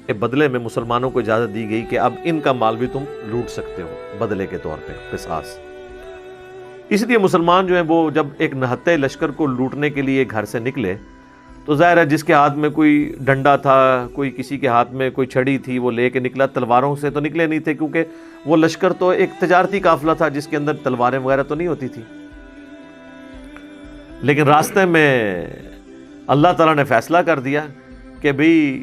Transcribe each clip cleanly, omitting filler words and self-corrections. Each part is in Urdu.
کے بدلے میں مسلمانوں کو اجازت دی گئی کہ اب ان کا مال بھی تم لوٹ سکتے ہو بدلے کے طور پہ، قصاص۔ اس لیے مسلمان جو ہیں وہ جب ایک نہتے لشکر کو لوٹنے کے لیے گھر سے نکلے تو ظاہر ہے جس کے ہاتھ میں کوئی ڈنڈا تھا، کوئی کسی کے ہاتھ میں کوئی چھڑی تھی، وہ لے کے نکلا، تلواروں سے تو نکلے نہیں تھے، کیونکہ وہ لشکر تو ایک تجارتی قافلہ تھا جس کے اندر تلواریں وغیرہ تو نہیں ہوتی تھی۔ لیکن راستے میں اللہ تعالیٰ نے فیصلہ کر دیا کہ بھئی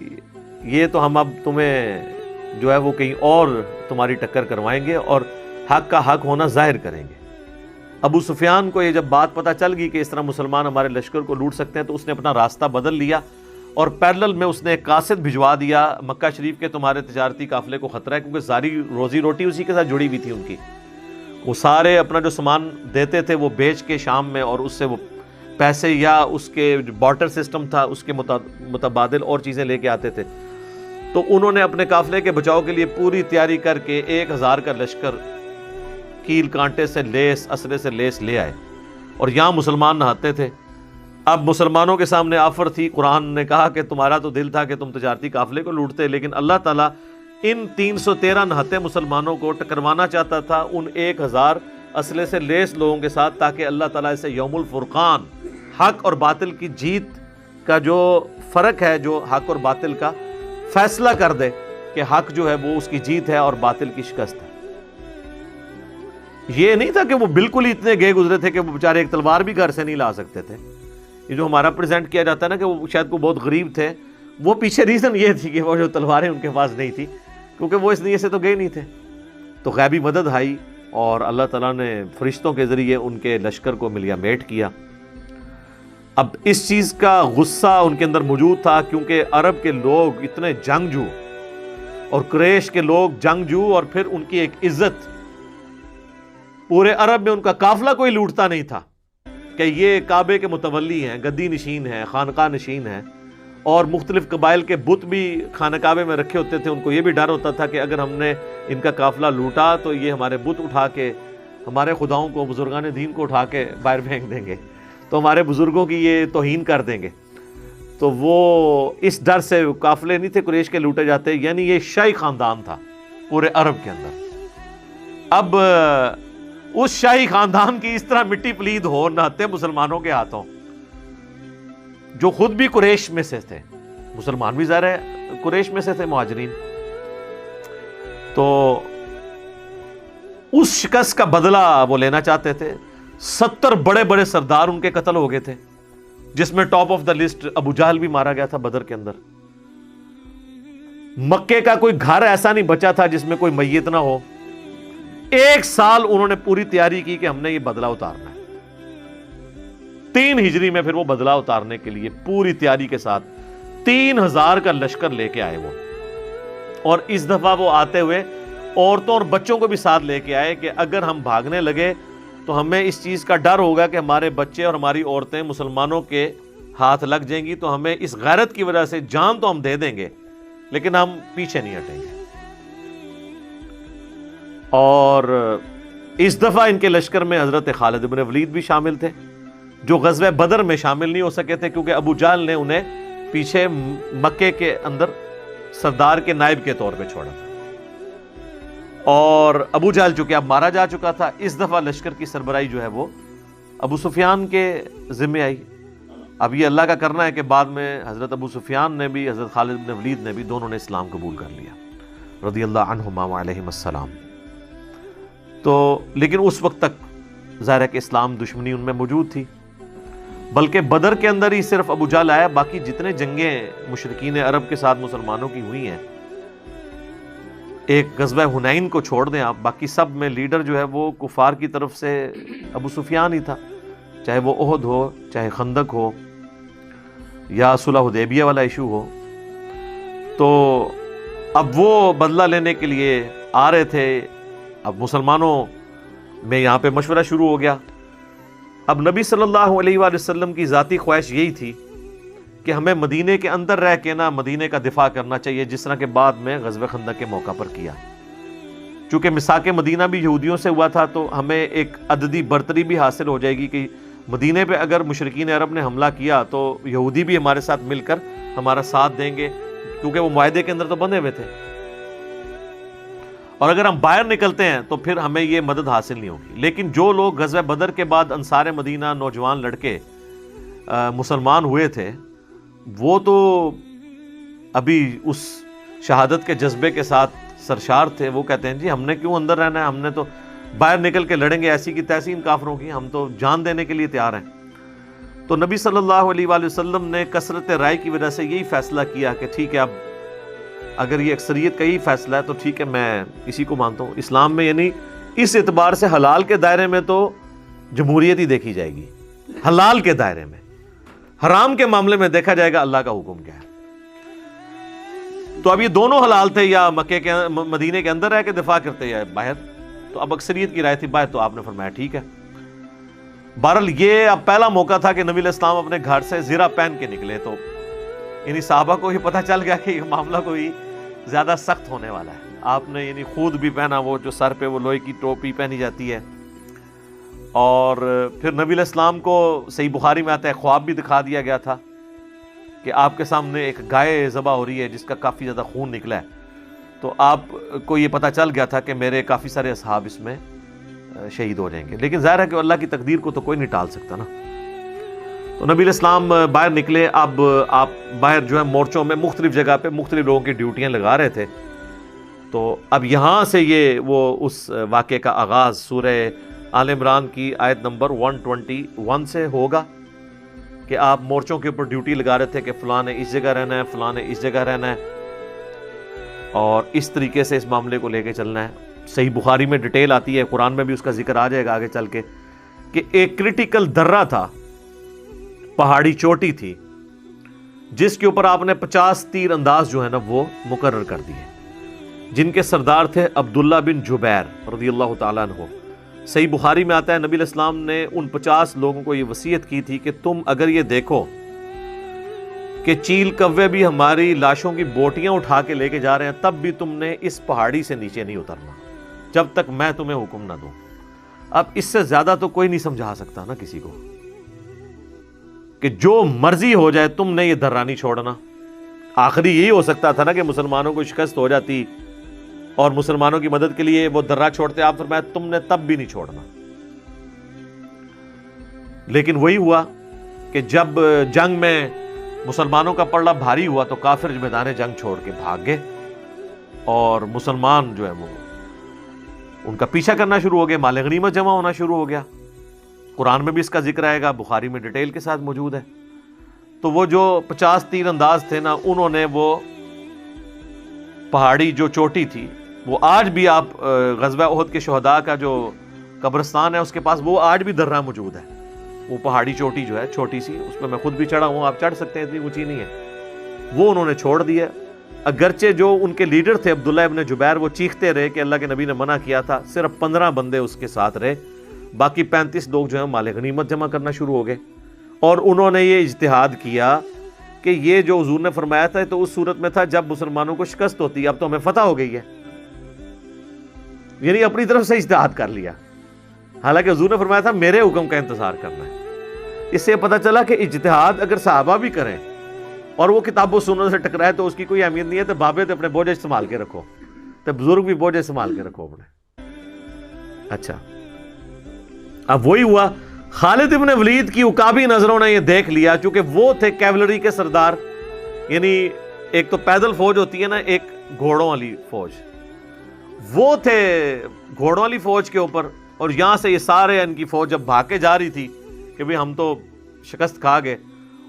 یہ تو ہم اب تمہیں جو ہے وہ کہیں اور تمہاری ٹکر کروائیں گے اور حق کا حق ہونا ظاہر کریں گے۔ ابو سفیان کو یہ جب بات پتہ چل گئی کہ اس طرح مسلمان ہمارے لشکر کو لوٹ سکتے ہیں تو اس نے اپنا راستہ بدل لیا اور پیرلل میں اس نے ایک قاصد بھجوا دیا مکہ شریف کے تمہارے تجارتی قافلے کو خطرہ ہے، کیونکہ ساری روزی روٹی اسی کے ساتھ جڑی ہوئی تھی ان کی۔ وہ سارے اپنا جو سامان دیتے تھے وہ بیچ کے شام میں اور اس سے وہ پیسے یا اس کے بارٹر سسٹم تھا اس کے متبادل اور چیزیں لے کے آتے تھے۔ تو انہوں نے اپنے قافلے کے بچاؤ کے لیے پوری تیاری کر کے 1000 کا لشکر کیل کانٹے سے لیس، اسلحے سے لیس لے آئے اور یہاں مسلمان نہاتے تھے۔ اب مسلمانوں کے سامنے آفر تھی، قرآن نے کہا کہ تمہارا تو دل تھا کہ تم تجارتی قافلے کو لوٹتے، لیکن اللہ تعالیٰ ان 313 نہتے مسلمانوں کو ٹکروانا چاہتا تھا ان 1000 اسلحے سے لیس لوگوں کے ساتھ، تاکہ اللہ تعالیٰ اسے یوم الفرقان، حق اور باطل کی جیت کا جو فرق ہے، جو حق اور باطل کا فیصلہ کر دے کہ حق جو ہے وہ اس کی جیت ہے اور باطل کی شکست ہے۔ یہ نہیں تھا کہ وہ بالکل ہی اتنے گئے گزرے تھے کہ وہ بیچارے ایک تلوار بھی گھر سے نہیں لا سکتے تھے۔ یہ جو ہمارا پریزنٹ کیا جاتا ہے نا کہ وہ شاید کو بہت غریب تھے، وہ پیچھے ریزن یہ تھی کہ وہ جو تلواریں ان کے پاس نہیں تھی، کیونکہ وہ اس نیت سے تو گئے نہیں تھے۔ تو غیبی مدد آئی اور اللہ تعالیٰ نے فرشتوں کے ذریعے ان کے لشکر کو ملیا میٹ کیا۔ اب اس چیز کا غصہ ان کے اندر موجود تھا، کیونکہ عرب کے لوگ اتنے جنگجو اور قریش کے لوگ جنگجو، اور پھر ان کی ایک عزت، پورے عرب میں ان کا قافلہ کوئی لوٹتا نہیں تھا کہ یہ کعبے کے متولی ہیں، گدی نشین ہیں، خانقاہ نشین ہیں، اور مختلف قبائل کے بت بھی خانہ کعبے میں رکھے ہوتے تھے۔ ان کو یہ بھی ڈر ہوتا تھا کہ اگر ہم نے ان کا قافلہ لوٹا تو یہ ہمارے بت اٹھا کے ہمارے خداؤں کو، بزرگان دین کو اٹھا کے باہر پھینک دیں گے، تو ہمارے بزرگوں کی یہ توہین کر دیں گے۔ تو وہ اس ڈر سے قافلے نہیں تھے قریش کے لوٹے جاتے، یعنی یہ شاہی خاندان تھا پورے عرب کے اندر۔ اب اس شاہی خاندان کی اس طرح مٹی پلید ہو نہتے مسلمانوں کے ہاتھوں، جو خود بھی قریش میں سے تھے، مسلمان بھی ظاہر ہے قریش میں سے تھے مہاجرین، تو اس شکست کا بدلہ وہ لینا چاہتے تھے۔ 70 بڑے بڑے سردار ان کے قتل ہو گئے تھے، جس میں ٹاپ آف دا لسٹ ابو جہل بھی مارا گیا تھا بدر کے اندر۔ مکے کا کوئی گھر ایسا نہیں بچا تھا جس میں کوئی میت نہ ہو۔ 1 سال انہوں نے پوری تیاری کی کہ ہم نے یہ بدلہ اتارنا ہے۔ 3 ہجری میں پھر وہ بدلہ اتارنے کے لیے پوری تیاری کے ساتھ 3000 کا لشکر لے کے آئے وہ، اور اس دفعہ وہ آتے ہوئے عورتوں اور بچوں کو بھی ساتھ لے کے آئے کہ اگر ہم بھاگنے لگے تو ہمیں اس چیز کا ڈر ہوگا کہ ہمارے بچے اور ہماری عورتیں مسلمانوں کے ہاتھ لگ جائیں گی، تو ہمیں اس غیرت کی وجہ سے جان تو ہم دے دیں گے لیکن ہم پیچھے نہیں ہٹیں گے۔ اور اس دفعہ ان کے لشکر میں حضرت خالد بن ولید بھی شامل تھے، جو غزوہ بدر میں شامل نہیں ہو سکے تھے کیونکہ ابو جہل نے انہیں پیچھے مکے کے اندر سردار کے نائب کے طور پہ چھوڑا تھا، اور ابو جہل چونکہ اب مارا جا چکا تھا، اس دفعہ لشکر کی سربراہی جو ہے وہ ابو سفیان کے ذمہ آئی۔ اب یہ اللہ کا کرنا ہے کہ بعد میں حضرت ابو سفیان نے بھی، حضرت خالد بن ولید نے بھی، دونوں نے اسلام قبول کر لیا رضی اللہ عنہما وعلیہم السلام۔ تو لیکن اس وقت تک ظاہر ہے کہ اسلام دشمنی ان میں موجود تھی، بلکہ بدر کے اندر ہی صرف ابو جہل آیا، باقی جتنے جنگیں مشرکین عرب کے ساتھ مسلمانوں کی ہوئی ہیں، ایک غزوہ حنین کو چھوڑ دیں آپ، باقی سب میں لیڈر جو ہے وہ کفار کی طرف سے ابو سفیان ہی تھا، چاہے وہ احد ہو، چاہے خندق ہو، یا صلح حدیبیہ والا ایشو ہو۔ تو اب وہ بدلہ لینے کے لیے آ رہے تھے۔ اب مسلمانوں میں یہاں پہ مشورہ شروع ہو گیا۔ اب نبی صلی اللہ علیہ وآلہ وسلم کی ذاتی خواہش یہی تھی کہ ہمیں مدینے کے اندر رہ کے نہ مدینے کا دفاع کرنا چاہیے، جس طرح کہ بعد میں غزوہ خندق کے موقع پر کیا۔ چونکہ مساک مدینہ بھی یہودیوں سے ہوا تھا تو ہمیں ایک عددی برتری بھی حاصل ہو جائے گی کہ مدینے پہ اگر مشرکین عرب نے حملہ کیا تو یہودی بھی ہمارے ساتھ مل کر ہمارا ساتھ دیں گے، کیونکہ وہ معاہدے کے اندر تو بندھے ہوئے تھے، اور اگر ہم باہر نکلتے ہیں تو پھر ہمیں یہ مدد حاصل نہیں ہوگی۔ لیکن جو لوگ غزوہ بدر کے بعد انصار مدینہ نوجوان لڑکے مسلمان ہوئے تھے، وہ تو ابھی اس شہادت کے جذبے کے ساتھ سرشار تھے۔ وہ کہتے ہیں جی ہم نے کیوں اندر رہنا ہے، ہم نے تو باہر نکل کے لڑیں گے ایسی کی تیسی ان کافروں کی، ہم تو جان دینے کے لیے تیار ہیں۔ تو نبی صلی اللہ علیہ وآلہ وسلم نے کثرت رائے کی وجہ سے یہی فیصلہ کیا کہ ٹھیک ہے، اب اگر یہ اکثریت کا یہی فیصلہ ہے تو ٹھیک ہے، میں اسی کو مانتا ہوں۔ اسلام میں یعنی اس اعتبار سے حلال کے دائرے میں تو جمہوریت ہی دیکھی جائے گی، حلال کے دائرے میں۔ حرام کے معاملے میں دیکھا جائے گا اللہ کا حکم کیا ہے۔ تو اب یہ دونوں حلال تھے، یا مکے کے مدینے کے اندر رہ کے دفاع کرتے یا باہر، تو اب اکثریت کی رائے تھی باہر، تو آپ نے فرمایا ٹھیک ہے۔ بہرحال یہ اب پہلا موقع تھا کہ نبی علیہ السلام اپنے گھر سے زرہ پہن کے نکلے، تو یعنی صحابہ کو یہ پتہ چل گیا کہ یہ معاملہ کوئی زیادہ سخت ہونے والا ہے۔ آپ نے یعنی خود بھی پہنا، وہ جو سر پہ وہ لوہے کی ٹوپی پہنی جاتی ہے، اور پھر نبی علیہ السلام کو صحیح بخاری میں آتا ہے خواب بھی دکھا دیا گیا تھا کہ آپ کے سامنے ایک گائے ذبح ہو رہی ہے جس کا کافی زیادہ خون نکلا ہے، تو آپ کو یہ پتہ چل گیا تھا کہ میرے کافی سارے اصحاب اس میں شہید ہو جائیں گے۔ لیکن ظاہر ہے کہ اللہ کی تقدیر کو تو کوئی نہیں ٹال سکتا نا۔ تو نبی علیہ السلام باہر نکلے۔ اب آپ باہر جو ہے مورچوں میں مختلف جگہ پہ مختلف لوگوں کی ڈیوٹیاں لگا رہے تھے، تو اب یہاں سے یہ وہ اس واقعے کا آغاز سورہ آل عمران کی آیت نمبر 121 سے ہوگا کہ آپ مورچوں کے اوپر ڈیوٹی لگا رہے تھے کہ فلاں نے اس جگہ رہنا ہے، فلاں نے اس جگہ رہنا ہے، اور اس طریقے سے اس معاملے کو لے کے چلنا ہے۔ صحیح بخاری میں ڈیٹیل آتی ہے، قرآن میں بھی اس کا ذکر آ جائے گا آگے چل کے، کہ ایک کرٹیکل درہ تھا، پہاڑی چوٹی تھی، جس کے اوپر آپ نے 50 تیر انداز جو ہے نا وہ مقرر کر دیے، جن کے سردار تھے عبداللہ بن جبیر رضی اللہ تعالیٰ عنہ۔ صحیح بخاری میں آتا ہے نبی علیہ السلام نے ان 50 لوگوں کو یہ وصیت کی تھی کہ تم اگر یہ دیکھو کہ چیل کوے بھی ہماری لاشوں کی بوٹیاں اٹھا کے لے کے جا رہے ہیں، تب بھی تم نے اس پہاڑی سے نیچے نہیں اترنا جب تک میں تمہیں حکم نہ دوں۔ اب اس سے زیادہ تو کوئی نہیں سمجھا سکتا نا کسی کو کہ جو مرضی ہو جائے تم نے یہ درہ نہیں چھوڑنا۔ آخری یہی ہو سکتا تھا نا کہ مسلمانوں کو شکست ہو جاتی اور مسلمانوں کی مدد کے لیے وہ درہ چھوڑتے، آپ فرمایا تم نے تب بھی نہیں چھوڑنا۔ لیکن وہی ہوا کہ جب جنگ میں مسلمانوں کا پلڑا بھاری ہوا تو کافر میدان جنگ چھوڑ کے بھاگ گئے، اور مسلمان جو ہے وہ ان کا پیچھا کرنا شروع ہو گئے، مال غنیمت جمع ہونا شروع ہو گیا۔ قرآن میں بھی اس کا ذکر آئے گا، بخاری میں ڈیٹیل کے ساتھ موجود ہے۔ تو وہ جو 50 تیر انداز تھے نا، انہوں نے وہ پہاڑی جو چوٹی تھی، وہ آج بھی آپ غزوہ احد کے شہداء کا جو قبرستان ہے اس کے پاس وہ آج بھی درہ موجود ہے۔ وہ پہاڑی چوٹی جو ہے چھوٹی سی، اس پہ میں خود بھی چڑھا ہوں، آپ چڑھ سکتے ہیں، اتنی اونچی نہیں ہے، وہ انہوں نے چھوڑ دی ہے۔ اگرچہ جو ان کے لیڈر تھے عبداللہ ابن جبیر، وہ چیختے رہے کہ اللہ کے نبی نے منع کیا تھا، صرف 15 بندے اس کے ساتھ رہے، باقی 35 لوگ جو ہیں مال غنیمت جمع کرنا شروع ہو گئے۔ اور انہوں نے یہ اجتہاد کیا کہ یہ جو حضور نے فرمایا تھا تو اس صورت میں تھا جب مسلمانوں کو شکست ہوتی، اب تو ہمیں فتح ہو گئی ہے، یعنی اپنی طرف سے اجتہاد کر لیا، حالانکہ حضور نے فرمایا تھا میرے حکم کا انتظار کرنا ہے۔ اس سے پتہ چلا کہ اجتہاد اگر صحابہ بھی کریں اور وہ کتاب و سنت سے ٹکرائے تو اس کی کوئی اہمیت نہیں ہے، تو بابے تو اپنے بوجھ استعمال کے رکھو، تو بزرگ بھی بوجھ استعمال کے رکھو اپنے۔ اچھا، اب وہی ہوا، خالد ابن ولید کی عقابی نظروں نے یہ دیکھ لیا، چونکہ وہ تھے کیولری کے سردار، یعنی ایک تو پیدل فوج ہوتی ہے نا، ایک گھوڑوں والی فوج، وہ تھے گھوڑوں والی فوج کے اوپر، اور یہاں سے یہ سارے ان کی فوج جب بھاگ کے جا رہی تھی کہ بھی ہم تو شکست کھا گئے،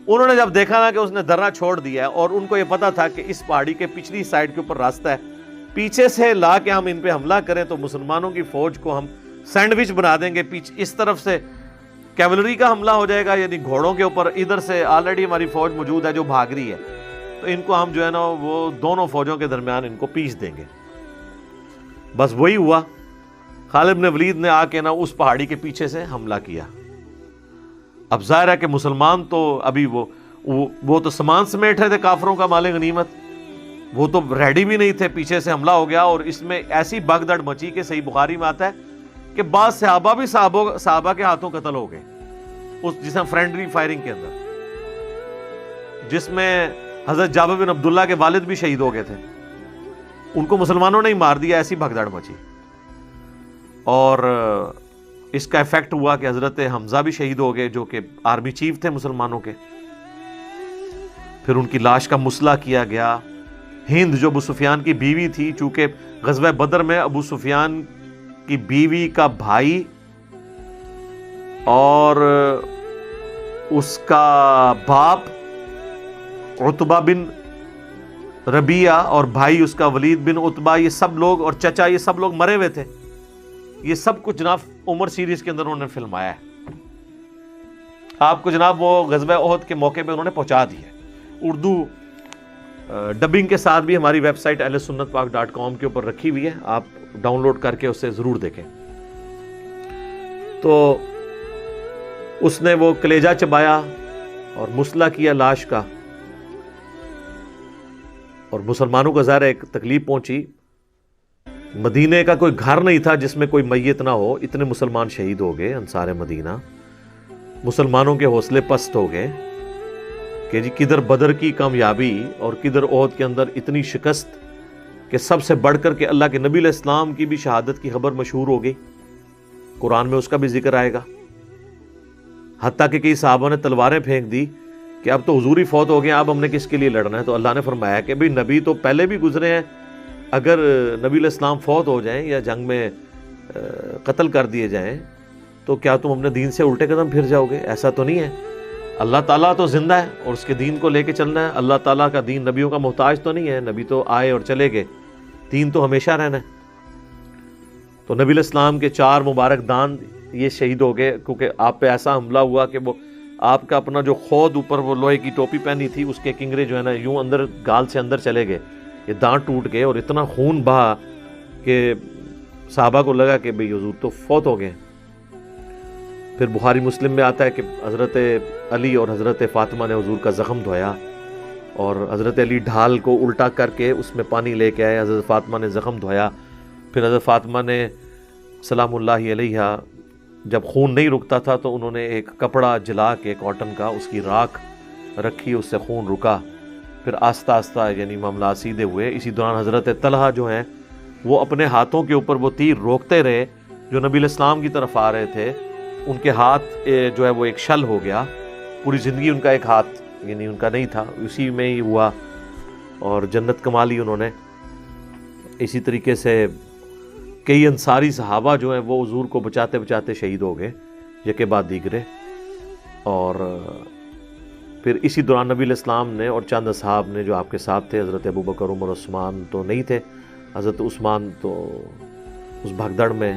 انہوں نے جب دیکھا نا کہ اس نے درہ چھوڑ دیا ہے، اور ان کو یہ پتا تھا کہ اس پہاڑی کے پچھلی سائڈ کے اوپر راستہ ہے، پیچھے سے لا کے ہم ان پہ حملہ کریں تو مسلمانوں کی فوج کو ہم سینڈوچ بنا دیں گے، پیچھے اس طرف سے کیولری کا حملہ ہو جائے گا، یعنی گھوڑوں کے اوپر، ادھر سے آلریڈی ہماری فوج موجود ہے جو بھاگ رہی ہے، تو ان کو ہم جو ہے نا وہ دونوں فوجوں کے درمیان ان کو پیس دیں گے۔ بس وہی ہوا، خالد بن ولید نے آ کے نا اس پہاڑی کے پیچھے سے حملہ کیا۔ اب ظاہر ہے کہ مسلمان تو ابھی وہ تو سامان سمیٹ رہے تھے کافروں کا مال غنیمت، وہ تو ریڈی بھی نہیں تھے، پیچھے سے حملہ ہو گیا، اور اس میں ایسی بھگدڑ مچی کہ صحیح بخاری میں آتا ہے کہ بعض صحابہ بھی صحابہ کے ہاتھوں قتل ہو گئے، اس جس میں فرینڈلی فائرنگ کے اندر، جس میں حضرت جابر بن عبداللہ کے والد بھی شہید ہو گئے تھے، ان کو مسلمانوں نے ہی مار دیا، ایسی بھگدڑ مچی۔ اور اس کا ایفیکٹ ہوا کہ حضرت حمزہ بھی شہید ہو گئے جو کہ آرمی چیف تھے مسلمانوں کے۔ پھر ان کی لاش کا مسئلہ کیا گیا۔ ہند جو ابو سفیان کی بیوی تھی، چونکہ غزوہ بدر میں ابو سفیان کی بیوی کا بھائی اور اس کا باپ عتبہ بن ربیعہ اور بھائی اس کا ولید بن عتبہ، یہ سب لوگ، اور چچا، یہ سب لوگ مرے ہوئے تھے۔ یہ سب کچھ جناب عمر سیریز کے اندر انہوں نے فلمایا ہے، آپ کو جناب وہ غزوہ احد کے موقع پہ انہوں نے پہنچا دی ہے۔ اردو ڈبنگ کے ساتھ بھی ہماری ویب سائٹ ahlsunnatpak.com کے اوپر رکھی ہوئی ہے، آپ ڈاؤن لوڈ کر کے اسے ضرور دیکھیں۔ تو اس نے وہ کلیجہ چبایا اور مسئلہ کیا لاش کا، اور مسلمانوں کو ظاہر ایک تکلیف پہنچی۔ مدینے کا کوئی گھر نہیں تھا جس میں کوئی میت نہ ہو، اتنے مسلمان شہید ہو گئے انصار مدینہ۔ مسلمانوں کے حوصلے پست ہو گئے کہ جی کدھر بدر کی کامیابی اور کدھر احد کے اندر اتنی شکست، کہ سب سے بڑھ کر کے اللہ کے نبی علیہ السلام کی بھی شہادت کی خبر مشہور ہو گئی، قرآن میں اس کا بھی ذکر آئے گا۔ حتیٰ کہ کئی صحابہ نے تلواریں پھینک دی کہ اب تو حضور ہی فوت ہو گئے، اب ہم نے کس کے لیے لڑنا ہے؟ تو اللہ نے فرمایا کہ بھئی نبی تو پہلے بھی گزرے ہیں، اگر نبی علیہ السلام فوت ہو جائیں یا جنگ میں قتل کر دیے جائیں تو کیا تم اپنے دین سے الٹے قدم پھر جاؤ گے؟ ایسا تو نہیں ہے۔ اللہ تعالیٰ تو زندہ ہے اور اس کے دین کو لے کے چلنا ہے۔ اللہ تعالیٰ کا دین نبیوں کا محتاج تو نہیں ہے، نبی تو آئے اور چلے گئے، دین تو ہمیشہ رہنا ہے۔ تو نبی علیہ السلام کے 4 مبارک دان یہ شہید ہو گئے، کیونکہ آپ پہ ایسا حملہ ہوا کہ وہ آپ کا اپنا جو خود اوپر وہ لوہے کی ٹوپی پہنی تھی، اس کے کنگرے جو ہے نا یوں اندر گال سے اندر چلے گئے، یہ دانت ٹوٹ گئے اور اتنا خون بہا کہ صحابہ کو لگا کہ بھئی حضور تو فوت ہو گئے۔ پھر بخاری مسلم میں آتا ہے کہ حضرت علی اور حضرت فاطمہ نے حضور کا زخم دھویا، اور حضرت علی ڈھال کو الٹا کر کے اس میں پانی لے کے آئے، حضرت فاطمہ نے زخم دھویا۔ پھر حضرت فاطمہ نے سلام اللہ علیہا جب خون نہیں رکتا تھا تو انہوں نے ایک کپڑا جلا کے کاٹن کا اس کی راکھ رکھی، اس سے خون رکا۔ پھر آہستہ آہستہ یعنی معاملات سیدھے ہوئے۔ اسی دوران حضرت طلحہ جو ہیں وہ اپنے ہاتھوں کے اوپر وہ تیر روکتے رہے جو نبی علیہ السلام کی طرف آ رہے تھے، ان کے ہاتھ جو ہے وہ ایک شل ہو گیا، پوری زندگی ان کا ایک ہاتھ یعنی ان کا نہیں تھا، اسی میں ہی ہوا اور جنت کما لی انہوں نے۔ اسی طریقے سے کئی انصاری صحابہ جو ہیں وہ حضور کو بچاتے بچاتے شہید ہو گئے یکے بعد دیگرے۔ اور پھر اسی دوران نبی علیہ السلام نے اور چند اصحاب نے جو آپ کے ساتھ تھے، حضرت ابوبکر، عمر، عثمان تو نہیں تھے، حضرت عثمان تو اس بھگدڑ میں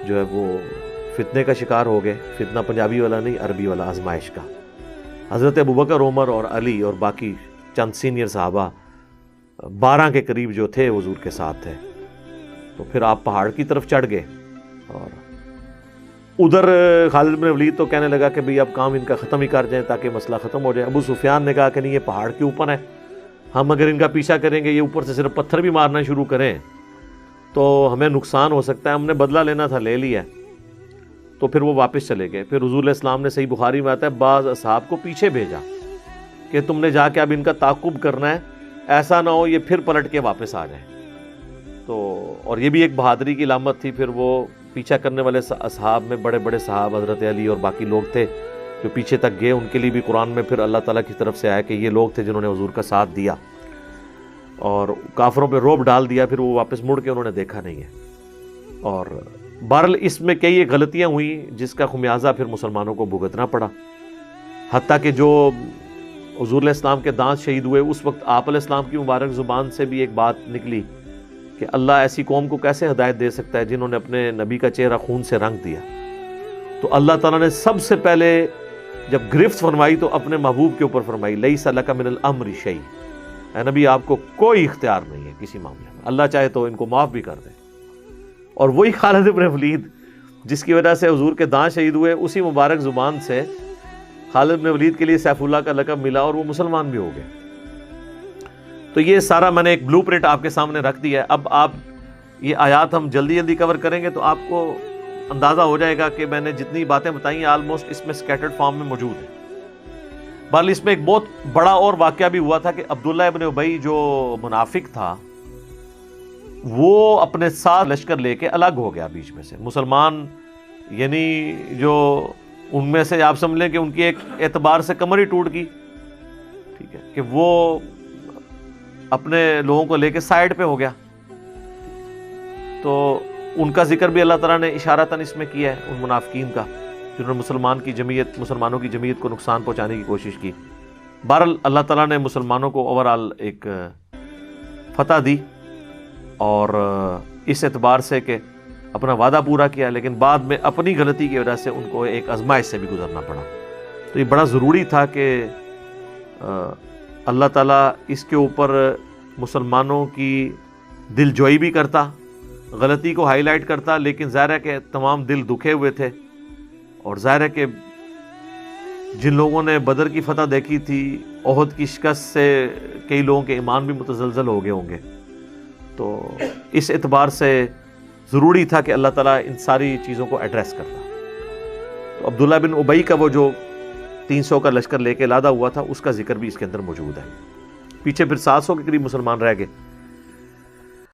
جو ہے وہ فتنے کا شکار ہو گئے، فتنہ پنجابی والا نہیں، عربی والا، آزمائش کا۔ حضرت ابوبکر، عمر اور علی اور باقی چند سینئر صحابہ 12 کے قریب جو تھے حضور کے ساتھ تھے۔ تو پھر آپ پہاڑ کی طرف چڑھ گئے، اور ادھر خالد بن ولید تو کہنے لگا کہ بھئی اب کام ان کا ختم ہی کر جائیں تاکہ مسئلہ ختم ہو جائے۔ ابو سفیان نے کہا کہ نہیں، یہ پہاڑ کے اوپر ہے، ہم اگر ان کا پیچھا کریں گے، یہ اوپر سے صرف پتھر بھی مارنا شروع کریں تو ہمیں نقصان ہو سکتا ہے، ہم نے بدلہ لینا تھا، لے لیا۔ تو پھر وہ واپس چلے گئے۔ پھر حضور علیہ السلام نے، صحیح بخاری میں آتا ہے، بعض اصحاب کو پیچھے بھیجا کہ تم نے جا کے اب ان کا تعاقب کرنا ہے، ایسا نہ ہو یہ پھر پلٹ کے واپس آ جائیں۔ تو اور یہ بھی ایک بہادری کی علامت تھی۔ پھر وہ پیچھا کرنے والے اصحاب میں بڑے بڑے صحاب حضرت علی اور باقی لوگ تھے جو پیچھے تک گئے، ان کے لیے بھی قرآن میں پھر اللہ تعالیٰ کی طرف سے آیا کہ یہ لوگ تھے جنہوں نے حضور کا ساتھ دیا اور کافروں پہ رعب ڈال دیا۔ پھر وہ واپس مڑ کے انہوں نے دیکھا نہیں ہے۔ اور بہرحال اس میں کئی غلطیاں ہوئیں جس کا خمیازہ پھر مسلمانوں کو بھگتنا پڑا، حتیٰ کہ جو حضور علیہ السلام کے دانت شہید ہوئے اس وقت آپ علیہ السلام کی مبارک زبان سے بھی ایک بات نکلی کہ اللہ ایسی قوم کو کیسے ہدایت دے سکتا ہے جنہوں نے اپنے نبی کا چہرہ خون سے رنگ دیا۔ تو اللہ تعالیٰ نے سب سے پہلے جب گرفت فرمائی تو اپنے محبوب کے اوپر فرمائی، لیس لک من الامر شیء، اے نبی آپ کو کوئی اختیار نہیں ہے کسی معاملے میں، اللہ چاہے تو ان کو معاف بھی کر دے۔ اور وہی خالد بن ولید جس کی وجہ سے حضور کے دانت شہید ہوئے، اسی مبارک زبان سے خالد بن ولید کے لیے سیف اللہ کا لقب ملا اور وہ مسلمان بھی ہو گئے۔ تو یہ سارا میں نے ایک بلو پرنٹ آپ کے سامنے رکھ دیا ہے۔ اب آپ یہ آیات ہم جلدی جلدی کور کریں گے تو آپ کو اندازہ ہو جائے گا کہ میں نے جتنی باتیں بتائی ہیں آلموسٹ اس میں سکیٹرڈ فارم میں موجود ہیں۔ بہرحال اس میں ایک بہت بڑا اور واقعہ بھی ہوا تھا کہ عبداللہ ابن ابی جو منافق تھا وہ اپنے ساتھ لشکر لے کے الگ ہو گیا بیچ میں سے. مسلمان یعنی جو ان میں سے آپ سمجھ لیں کہ ان کی ایک اعتبار سے کمر ہی ٹوٹ گئی, ٹھیک ہے, کہ وہ اپنے لوگوں کو لے کے سائیڈ پہ ہو گیا. تو ان کا ذکر بھی اللہ تعالیٰ نے اشارتاً اس میں کیا ہے, ان منافقین کا جنہوں نے مسلمانوں کی جمعیت کو نقصان پہنچانے کی کوشش کی. بہرحال اللہ تعالیٰ نے مسلمانوں کو اوورآل ایک فتح دی اور اس اعتبار سے کہ اپنا وعدہ پورا کیا, لیکن بعد میں اپنی غلطی کی وجہ سے ان کو ایک آزمائش سے بھی گزرنا پڑا. تو یہ بڑا ضروری تھا کہ اللہ تعالیٰ اس کے اوپر مسلمانوں کی دل جوئی بھی کرتا, غلطی کو ہائی لائٹ کرتا, لیکن ظاہر ہے کہ تمام دل دکھے ہوئے تھے, اور ظاہر ہے کہ جن لوگوں نے بدر کی فتح دیکھی تھی, احد کی شکست سے کئی لوگوں کے ایمان بھی متزلزل ہو گئے ہوں گے. تو اس اعتبار سے ضروری تھا کہ اللہ تعالیٰ ان ساری چیزوں کو ایڈریس کرتا. تو عبداللہ بن ابی کا وہ جو 300 کا لشکر لے کے لادہ ہوا تھا, اس کا ذکر بھی اس کے اندر موجود ہے. پیچھے پھر 700 کے قریب مسلمان رہ گئے.